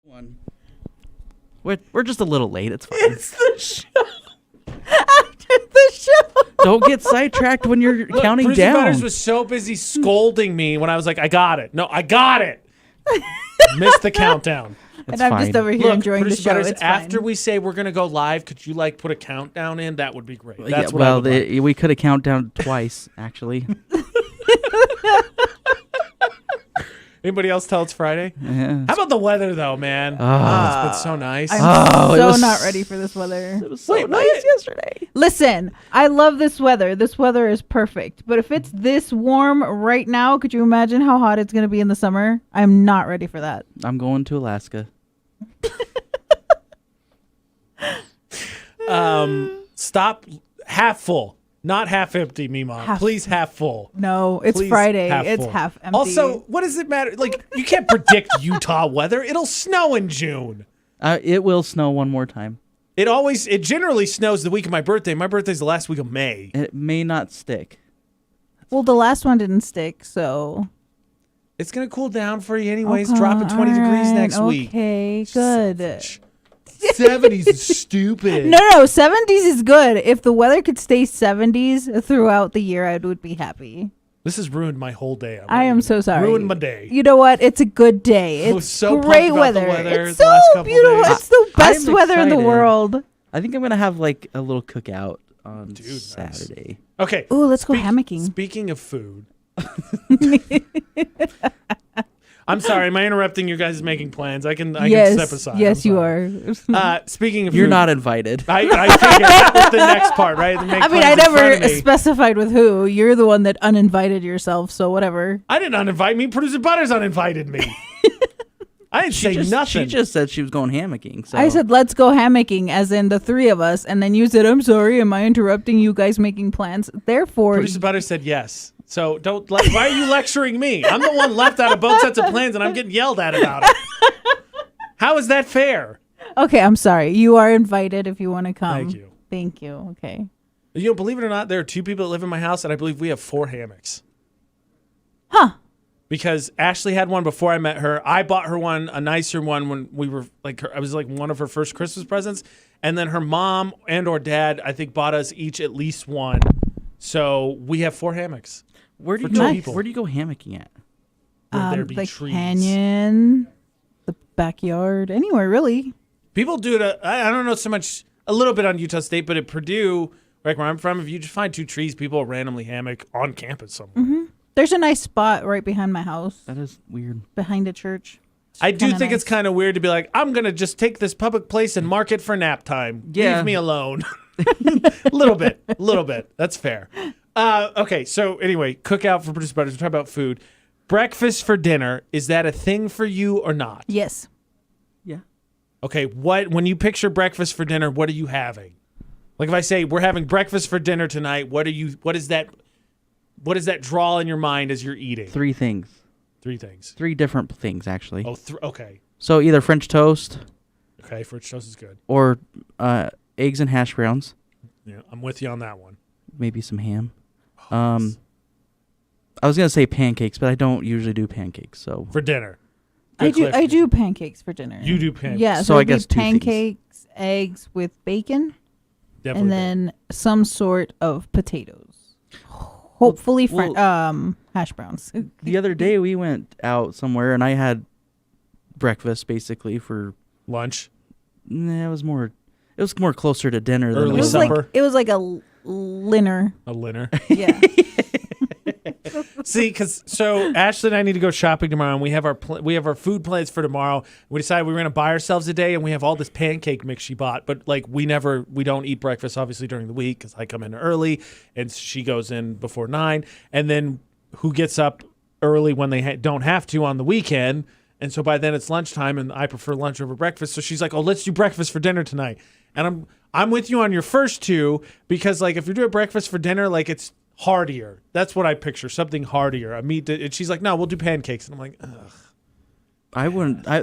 One. We're just a little late. It's fine. It's the show. After the show. Don't get sidetracked when you're counting Bruce down. Butters was so busy scolding me when I was like, I got it. No, I got it. Missed the countdown. And I'm just over here enjoying the show. Butters, It's after fine. we say we're going to go live, could you put a countdown in? That would be great. That's what well, I would we could have counted down twice, actually. Anybody else tell it's Friday? Yeah. How about the weather, though, man? It's been so nice. I'm it so was- not ready for this weather. It was so nice yesterday. Listen, I love this weather. This weather is perfect. But if it's this warm right now, could you imagine how hot it's going to be in the summer? I'm not ready for that. I'm going to Alaska. Stop half full, not half empty, Mima. Please half full. No, it's Please, Friday. half It's full. half empty. Also, what does it matter? Like, you can't predict Utah weather. It'll snow in June. It will snow one more time. It generally snows the week of my birthday. My birthday's the last week of May. It may not stick. well, the last one didn't stick, so. It's going to cool down for you anyways. Okay, Dropping 20 degrees alright, next week. Okay, good. Selfish. 70s is stupid. No, 70s is good. If the weather could stay 70s throughout the year, I would be happy. This has ruined my whole day. I am so sorry. Ruined my day. You know what? It's a good day. I was It's so pumped great about the weather. weather It's the so last couple beautiful. days. It's the best I'm weather in the excited. world. I think I'm going to have like a little cookout on Nice. Saturday. Okay. Ooh, let's go hammocking. Speaking of food. I'm sorry. Am I interrupting you guys making plans? I can step aside. Yes, I'm you sorry. are. Speaking of You're food, not invited. I figured that was the next part, right? I mean, I never specified with who. You're the one that uninvited yourself, so whatever. I didn't uninvite me. Producer Butters uninvited me. I didn't say nothing. She just said she was going hammocking. So I said, let's go hammocking, as in the three of us, and then you said, I'm sorry, am I interrupting you guys making plans? Therefore, Producer Butters said yes. So don't. Why are you lecturing me? I'm the one left out of both sets of plans, and I'm getting yelled at about it. How is that fair? okay, I'm sorry. You are invited if you want to come. Thank you. Thank you. Okay. You know, believe it or not, there are 2 people that live in my house, and I believe we have 4 hammocks. Huh. Because Ashley had one before I met her. I bought her one, a nicer one, when we were I was like one of her first Christmas presents. And then her mom and or dad, I think, bought us each at least one. So we have 4 hammocks. where do you for go? two people. Where do you go hammocking at? Where there be the trees. canyon, the backyard, anywhere really. People do it. I don't know so much. A little bit on Utah State, but at Purdue, like where I'm from, if you just find 2 trees, people will randomly hammock on campus somewhere. Mm-hmm. There's a nice spot right behind my house, That is weird. behind a church. I do kinda think it's nice. kind of weird to be like, I'm going to just take this public place and mark it for nap time. Yeah. Leave me alone. A little bit. That's fair. Okay, so anyway, cookout for Producer Butters. We're talking about food. Breakfast for dinner, is that a thing for you or not? Yes. Yeah. Okay, when you picture breakfast for dinner, what are you having? Like if I say we're having breakfast for dinner tonight, what does that draw in your mind as you're eating? 3 things. 3 things. 3 different things, actually. Oh, okay. So either French toast Okay, French toast is good. or eggs and hash browns. Yeah, I'm with you on that one. Maybe some ham. I was gonna say pancakes, but I don't usually do pancakes. So For dinner. I Good do pancakes for dinner. You do pancakes. Yeah, So so I it'd be guess 2 things. pancakes, eggs with bacon, Definitely. and then some sort of potatoes. Hopefully hash browns. the other day we went out somewhere and I had breakfast basically for. lunch. Nah, it was more closer to dinner than Early it It was was supper. like it was like a dinner. A dinner. Yeah. See, so Ashley and I need to go shopping tomorrow, and we have our food plans for tomorrow. We decided we were going to buy ourselves a day, and we have all this pancake mix she bought. But like we don't eat breakfast obviously during the week because I come in early and she goes in before 9. And then who gets up early when they don't have to on the weekend? And so by then it's lunchtime, and I prefer lunch over breakfast. So she's like, "Oh, let's do breakfast for dinner tonight." And I'm with you on your first 2 because like if you're doing breakfast for dinner, like it's heartier. That's what I picture. Something heartier. And she's like, "No, we'll do pancakes." And I'm like, ugh.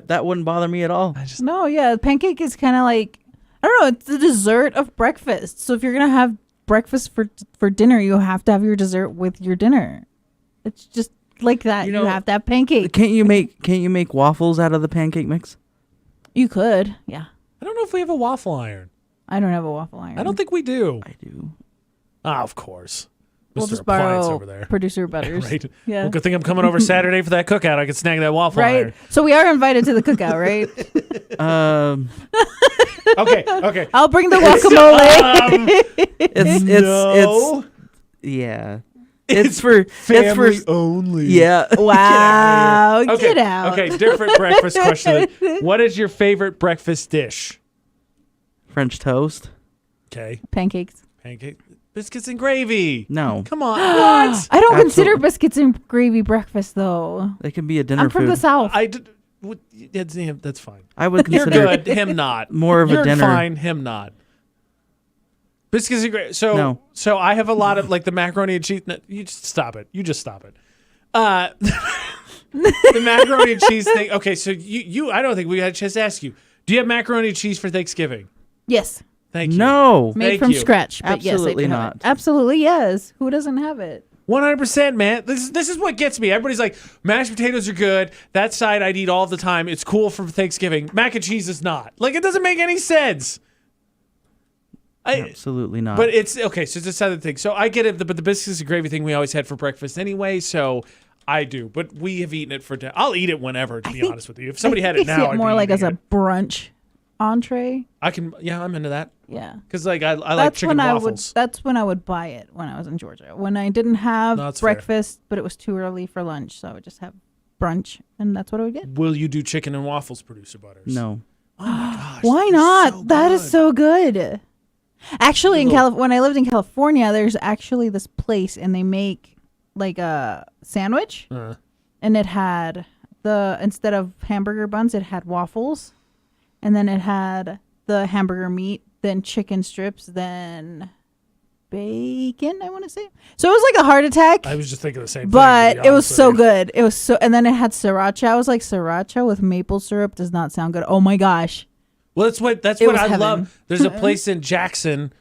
That wouldn't bother me at all. No, yeah, pancake is kind of like, I don't know, it's the dessert of breakfast. So if you're gonna have breakfast for dinner, you have to have your dessert with your dinner. It's just like that. You have to have pancake. Can't you make waffles out of the pancake mix? You could, yeah. I don't know if we have a waffle iron. I don't have a waffle iron. I don't think we do. I do. Ah, of course. We'll Mr. just Appliance borrow over there. producer Butters. Right. Yeah. Well, good thing I'm coming over Saturday for that cookout. I could snag that waffle Right. iron. So we are invited to the cookout, right? Okay. I'll bring the guacamole. It's yeah. It's for family only. Yeah. Wow. Okay. Get out. Okay, different breakfast question. What is your favorite breakfast dish? French toast. Okay. Pancakes. Pancake. Biscuits and gravy. No, Come on. What? I don't consider Absolutely. biscuits and gravy breakfast, though. it can be a dinner I'm from food. the South. I did. That's fine. I would You're consider good. Him not. more of a You're dinner. fine. Him not. Biscuits and gravy. So, No. so I have a lot of like the macaroni and cheese. No, you just stop it. You just stop it. The macaroni and cheese thing. Okay, so you. I don't think we had a chance to ask you. Do you have macaroni and cheese for Thanksgiving? Yes. Thank you. No, Made Thank from you. scratch. But Absolutely yes, I do have not. it. Absolutely, yes. Who doesn't have it? 100%, man. This is what gets me. Everybody's like, mashed potatoes are good. That side I'd eat all the time. It's cool for Thanksgiving. Mac and cheese is not. Like, it doesn't make any sense. absolutely not. But it's okay. So it's this other thing. So I get it. But the biscuits and gravy thing we always had for breakfast anyway. So I do. But we have eaten it for dinner. I'll eat it whenever. To be think- honest with you, if somebody I had think it I now, see it I'd more be like as eating a brunch entree. I can. Yeah, I'm into that. Yeah. Because like I like That's chicken when waffles. that's when I would buy it when I was in Georgia. When I didn't have No, that's fair. breakfast, but it was too early for lunch, so I would just have brunch, and that's what I would get. Will you do chicken and waffles, producer Butters? no. Oh my gosh. Why they're not? so That is good. so good. Actually, in Little- when I lived in California, there's actually this place, and they make like a sandwich, and it had instead of hamburger buns, it had waffles, and then it had the hamburger meat, then chicken strips, then bacon. I want to say. So it was like a heart attack. I was just thinking the same thing. But to be it was honest so with you. good. It was so, and then it had sriracha. I was like, sriracha with maple syrup does not sound good. Oh my gosh. Well, that's what It I was heaven. love. There's a place in Jackson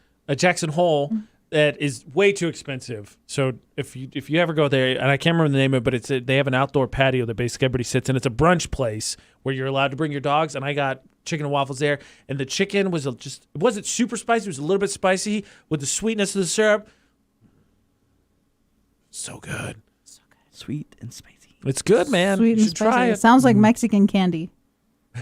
Hole, that is way too expensive. So if you ever go there, and I can't remember the name of it, but they have an outdoor patio that basically everybody sits in. It's a brunch place where you're allowed to bring your dogs, and I got chicken and waffles there, and the chicken was it wasn't super spicy. It was a little bit spicy with the sweetness of the syrup. So good. Sweet and spicy. It's good, man. Sweet you and should try spicy. it. It sounds like Mexican candy.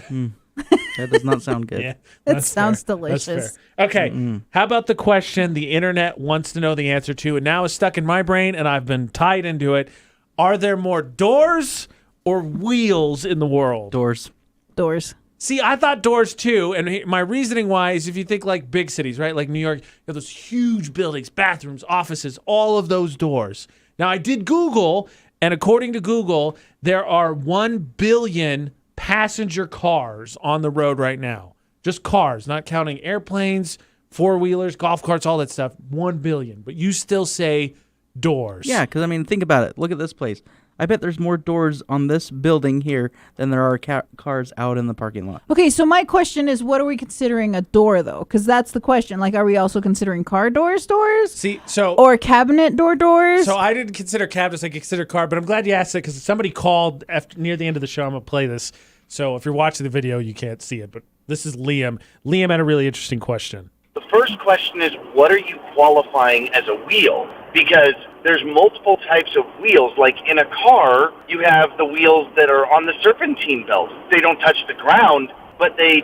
That does not sound good. Yeah, It that's sounds fair. That's delicious. fair. Okay, how about the question the internet wants to know the answer to, and now is stuck in my brain, and I've been tied into it. Are there more doors or wheels in the world? Doors. Doors. See, I thought doors too, and my reasoning why is if you think like big cities, right, like New York, you have those huge buildings, bathrooms, offices, all of those doors. Now, I did Google, and according to Google, there are 1 billion passenger cars on the road right now. Just cars, not counting airplanes, four-wheelers, golf carts, all that stuff. 1 billion. But you still say doors. Yeah, because I mean, think about it. Look at this place. I bet there's more doors on this building here than there are cars out in the parking lot. Okay, so my question is, what are we considering a door, though? Because that's the question. Like, are we also considering car doors? See, so Or cabinet doors? So I didn't consider cabinets. I consider car, but I'm glad you asked it because somebody called near the end of the show. I'm gonna play this. So if you're watching the video, you can't see it, but this is Liam. Liam had a really interesting question. The first question is, what are you qualifying as a wheel? Because there's multiple types of wheels. Like in a car, you have the wheels that are on the serpentine belt. They don't touch the ground, but they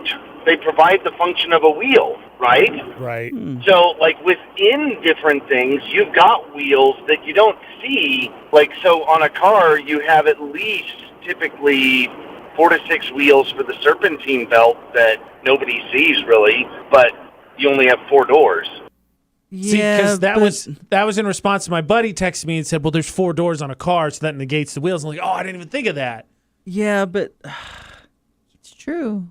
provide the function of a wheel, right? Right. So, like, within different things, you've got wheels that you don't see. Like, so on a car, you have at least typically 4 to 6 wheels for the serpentine belt that nobody sees, really, but you only have 4 doors. See, because that was in response to my buddy texted me and said, well, there's 4 doors on a car, so that negates the wheels. I'm like, oh, I didn't even think of that. Yeah, but it's true.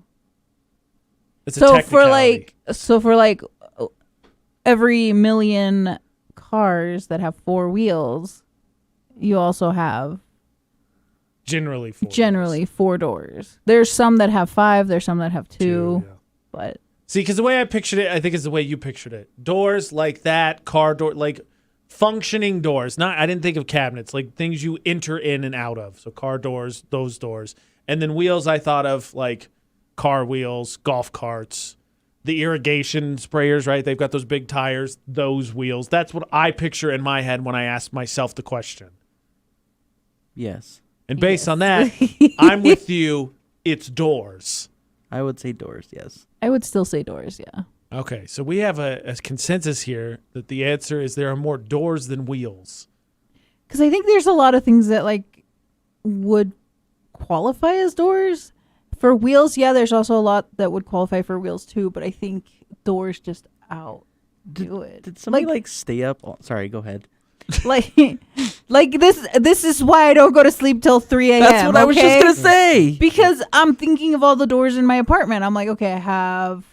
It's a So for technicality. like every million cars that have 4 wheels, you also have generally 4 generally 4 doors. There's some that have 5, there's some that have 2, yeah. but See, because the way I pictured it, I think is the way you pictured it. Doors like that, car door, like functioning doors. I didn't think of cabinets, like things you enter in and out of. So car doors, those doors. And then wheels, I thought of like car wheels, golf carts, the irrigation sprayers, right? They've got those big tires, those wheels. That's what I picture in my head when I ask myself the question. Yes. And based on that, I'm with you. It's doors. I would say doors, yes. I would still say doors, yeah. Okay, so we have a consensus here that the answer is there are more doors than wheels. Because I think there's a lot of things that like would qualify as doors. For wheels, yeah, there's also a lot that would qualify for wheels too, but I think doors just outdo it. Did somebody like stay up? Oh, sorry, go ahead. like this is why I don't go to sleep till 3 a.m. That's what I was just gonna say. Because I'm thinking of all the doors in my apartment. I'm like, okay, I have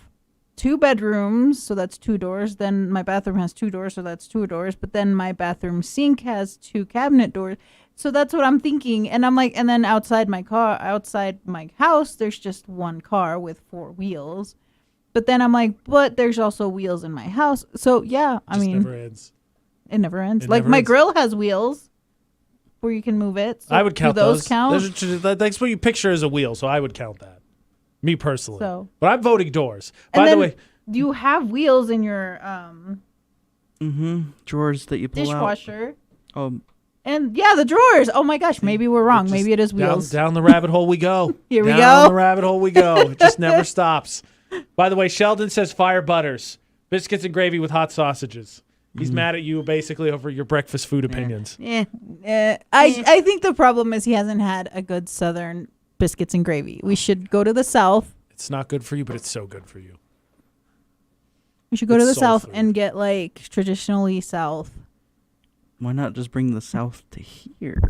2 bedrooms, so that's 2 doors. Then my bathroom has 2 doors, so that's 2 doors. But then my bathroom sink has 2 cabinet doors. So that's what I'm thinking. And I'm like, and then outside my house, there's just 1 car with 4 wheels. But then I'm like, but there's also wheels in my house. So yeah, I mean, never ends. It never ends. It Like never my ends. grill has wheels where you can move it. So I would count do those. Count? That's what you picture as a wheel, so I would count that. Me personally. So. But I'm voting doors. And By the then way, you have wheels in your Drawers that you pull dishwasher. out. And yeah, the drawers. Oh my gosh, maybe we're wrong. Maybe it is wheels. Down the rabbit hole we go. Here we Down go. the rabbit hole we go. It just never stops. By the way, Sheldon says fire butters, biscuits and gravy with hot sausages. He's mad at you basically over your breakfast food opinions. I think the problem is he hasn't had a good Southern biscuits and gravy. We should go to the South. It's not good for you, but it's so good for you. We should go to the It's soul South food. and get like traditionally South. Why not just bring the South to here?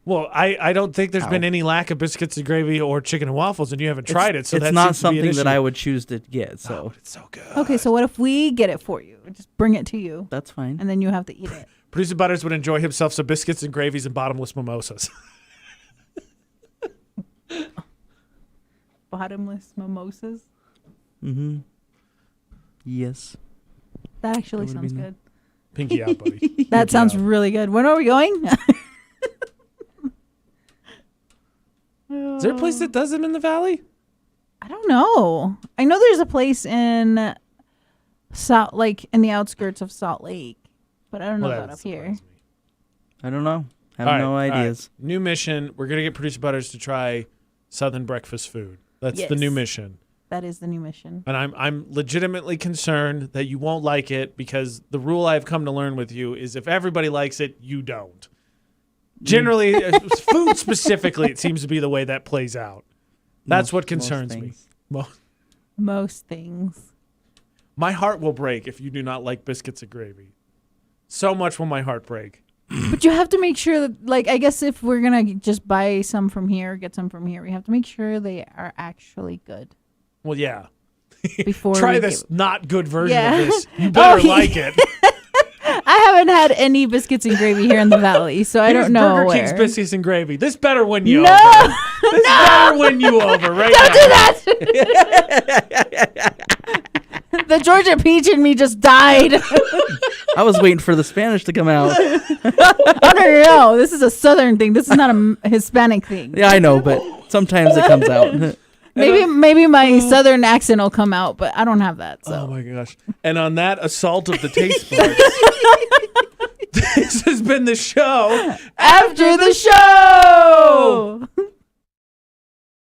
Well, I don't think there's been any lack of biscuits and gravy or chicken and waffles, and you haven't tried it, so it's that not seems to be an something that issue. I would choose to get. So Oh, it's so good. Okay, so what if we get it for you? Just bring it to you, that's fine. and then you have to eat it. Producer Butters would enjoy himself some biscuits and gravies and bottomless mimosas. Bottomless mimosas. Mm-hmm. Yes. That actually That would've sounds been- good. Pinky out, buddy. That sounds job. really good. When are we going? Is there a place that does them in the valley? I don't know. I know there's a place in in the outskirts of Salt Lake, but I don't know about up here. I don't know. I have All right, no all right. ideas. New mission. We're going to get Producer Butters to try Southern breakfast food. That's the Yes. new mission. That is the new mission. And I'm legitimately concerned that you won't like it because the rule I've come to learn with you is if everybody likes it, you don't. Generally, food specifically, it seems to be the way that plays out. That's what concerns me. things. Most things. My heart will break if you do not like biscuits and gravy. So much will my heart break. But you have to make sure that, like, I guess if we're going to just buy some from here, get some from here, we have to make sure they are actually good Well, yeah. before Try we this get- not good version Yeah. of this. You better Oh, like it. I haven't had any biscuits and gravy here in the valley, so I Here's don't know Burger where. King's biscuits and gravy. This better win you No! over. This better win you over right Don't now. do that! The Georgia peach in me just died. I was waiting for the Spanish to come out. Oh, no. This is a Southern thing. This is not a Hispanic thing. Yeah, I know, but sometimes it comes out. Maybe my Southern accent will come out, but I don't have that. Oh So my gosh. And on that assault of the taste buds, this has been the show. after the show.